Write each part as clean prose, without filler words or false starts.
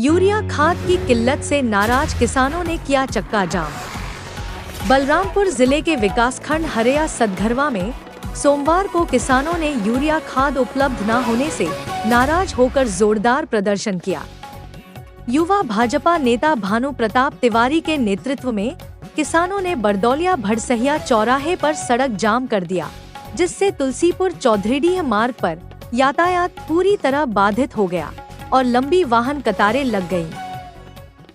Urea खाद की किल्लत से नाराज किसानों ने किया चक्का जाम। बलरामपुर जिले के विकासखंड हरेया सतघरवा में सोमवार को किसानों ने यूरिया खाद उपलब्ध न होने से नाराज होकर जोरदार प्रदर्शन किया। युवा भाजपा नेता भानु प्रताप तिवारी के नेतृत्व में किसानों ने बरदौलिया भड़सहिया चौराहे पर सड़क जाम कर दिया, जिससे तुलसीपुर चौधरीडीह मार्ग पर यातायात पूरी तरह बाधित हो गया और लंबी वाहन कतारें लग गईं।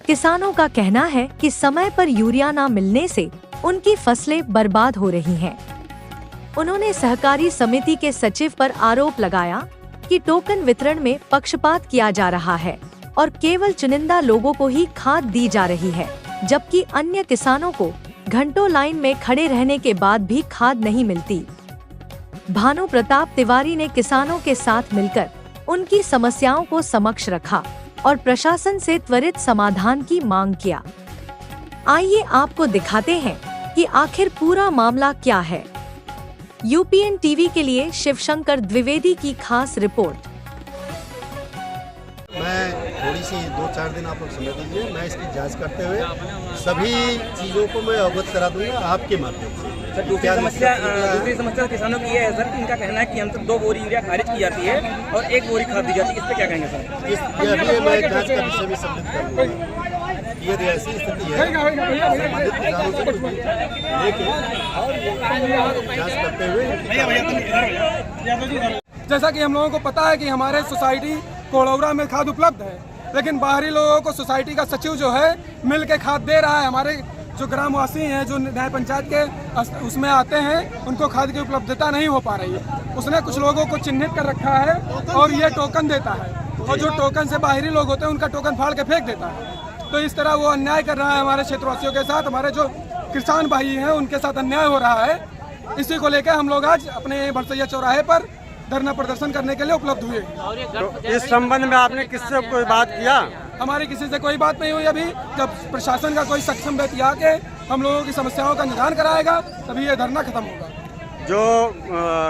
किसानों का कहना है कि समय पर यूरिया न मिलने से उनकी फसलें बर्बाद हो रही हैं। उन्होंने सहकारी समिति के सचिव पर आरोप लगाया कि टोकन वितरण में पक्षपात किया जा रहा है और केवल चुनिंदा लोगों को ही खाद दी जा रही है, जबकि अन्य किसानों को घंटों लाइन में खड़े रहने के बाद भी खाद नहीं मिलती। भानु प्रताप तिवारी ने किसानों के साथ मिलकर उनकी समस्याओं को समक्ष रखा और प्रशासन से त्वरित समाधान की मांग किया। आइए आपको दिखाते हैं कि आखिर पूरा मामला क्या है। यूपीएन टीवी के लिए शिवशंकर द्विवेदी की खास रिपोर्ट। मैं थोड़ी सी 2-4 दिन आप लोग समय दीजिए, मैं इसकी जांच करते हुए सभी चीज़ों को मैं अवगत करा दूंगा आपके माध्यम से। सर, दूसरी समस्या किसानों की ये है सर, इनका कहना है कि हम तक 2 बोरी यूरिया खारिज की जाती है और 1 बोरी खाद दी जाती है। इस पे क्या कहेंगे सर? ये भी मैं जांच का विषय में सम्मिलित करूँगा। ये ऐसी स्थिति है, संबंधित किसानों से लेके जांच करते हुए। जैसा कि हम लोगों को पता है कि हमारे सोसाइटी कोड़ौरा में खाद उपलब्ध है, लेकिन बाहरी लोगों को सोसाइटी का सचिव जो है मिल के खाद दे रहा है। हमारे जो ग्रामवासी हैं, जो न्याय पंचायत के उसमें आते हैं, उनको खाद की उपलब्धता नहीं हो पा रही है। उसने कुछ लोगों को चिन्हित कर रखा है और ये टोकन देता है, और जो टोकन से बाहरी लोग होते हैं उनका टोकन फाड़ के फेंक देता है। तो इस तरह वो अन्याय कर रहा है हमारे क्षेत्रवासियों के साथ। हमारे जो किसान भाई हैं उनके साथ अन्याय हो रहा है। इसी को लेकर हम लोग आज अपने भड़सहिया चौराहे पर धरना प्रदर्शन करने के लिए उपलब्ध हुए। तो इस संबंध में आपने किससे कोई बात किया? हमारी किसी से कोई बात नहीं हुई। अभी जब प्रशासन का कोई सक्षम व्यक्ति आके हम लोगों की समस्याओं का निदान कराएगा तभी ये धरना खत्म होगा। जो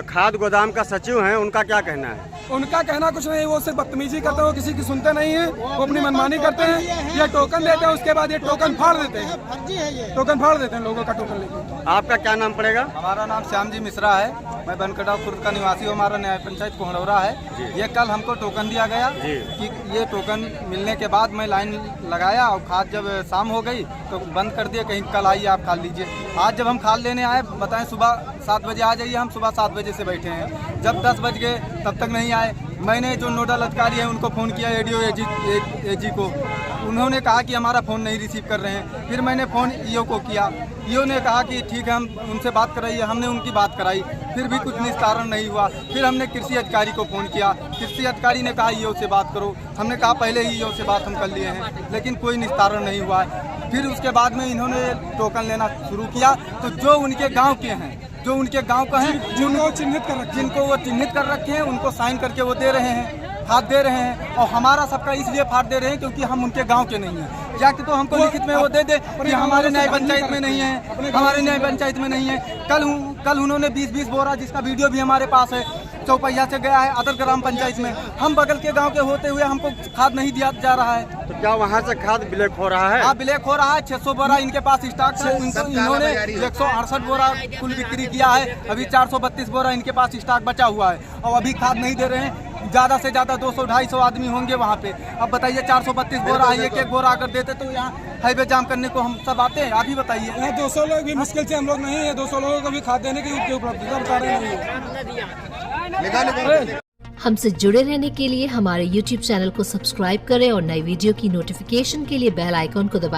खाद गोदाम का सचिव हैं उनका क्या कहना है? उनका कहना कुछ नहीं, वो सिर्फ बदतमीजी करते हैं, वो किसी की सुनते नहीं है, वो अपनी मनमानी करते हैं। ये टोकन देते हैं, उसके बाद ये टोकन फाड़ देते हैं, टोकन फाड़ देते हैं लोगों का टोकन लेके। आपका क्या नाम पड़ेगा? हमारा नाम श्याम जी मिश्रा है, मैं बनकटा खुर्द का निवासी हूँ। हमारा न्याय पंचायत कोड़ौरा है। ये कल हमको टोकन दिया गया कि ये टोकन मिलने के बाद मैं लाइन लगाया और खाद जब शाम हो गई तो बंद कर दिया, कहीं कल आइए आप खाद लीजिए। आज जब हम खाद लेने आए, बताएं सुबह 7 बजे आ जाइए, हम सुबह 7 बजे से बैठे हैं। जब 10 बज गए तब तक नहीं आए। मैंने जो नोडल अधिकारी है उनको फ़ोन किया, एडीओ एजी को, उन्होंने कहा कि हमारा फ़ोन नहीं रिसीव कर रहे हैं। फिर मैंने फ़ोन ईओ को किया, ईओ ने कहा कि ठीक है हम उनसे बात कराइए। हमने उनकी बात कराई, फिर भी कुछ निस्तारण नहीं हुआ। फिर हमने कृषि अधिकारी को फ़ोन किया, कृषि अधिकारी ने कहा ईओ से बात करो। हमने कहा पहले ही ईओ से बात हम कर लिए हैं, लेकिन कोई निस्तारण नहीं हुआ है। फिर उसके बाद में इन्होंने टोकन लेना शुरू किया, तो जो उनके गाँव के हैं, जो उनके गांव का है, जिनको वो चिन्हित कर रखे हैं, उनको साइन करके वो दे रहे हैं, खाद दे रहे हैं। और हमारा सबका इसलिए फाड़ दे रहे हैं क्योंकि हम उनके गांव के नहीं हैं। या तो हमको लिखित में वो दे दे कि हमारे न्याय पंचायत में नहीं है, हमारे न्याय पंचायत में नहीं है। कल उन्होंने 20-20 बोरा, जिसका वीडियो भी हमारे पास है, चौपैया से गया है अदर ग्राम पंचायत में। हम बगल के गाँव के होते हुए हमको खाद नहीं दिया जा रहा है। तो क्या वहाँ से खाद ब्लैक हो रहा है? हाँ, ब्लैक हो रहा है। 600 बोरा इनके पास स्टॉक है। इन्होंने 168 बोरा कुल बिक्री किया है। अभी 432 बोरा इनके पास स्टॉक बचा हुआ है और अभी खाद नहीं दे रहे हैं। ज़्यादा से ज़्यादा 200-250 आदमी होंगे वहाँ पे। अब बताइए 432 बोरा है, एक बोरा अगर देते तो यहाँ हाईवे जाम करने को हम सब आते हैं। आप ही बताइए। यहाँ 200 लोग भी मुश्किल से हम लोग नहीं है, 200 लोगों को भी खाद देने की उपलब्धता बता रहे नहीं है। हमसे जुड़े रहने के लिए हमारे YouTube चैनल को सब्सक्राइब करें और नई वीडियो की नोटिफिकेशन के लिए बेल आइकॉन को दबाएं।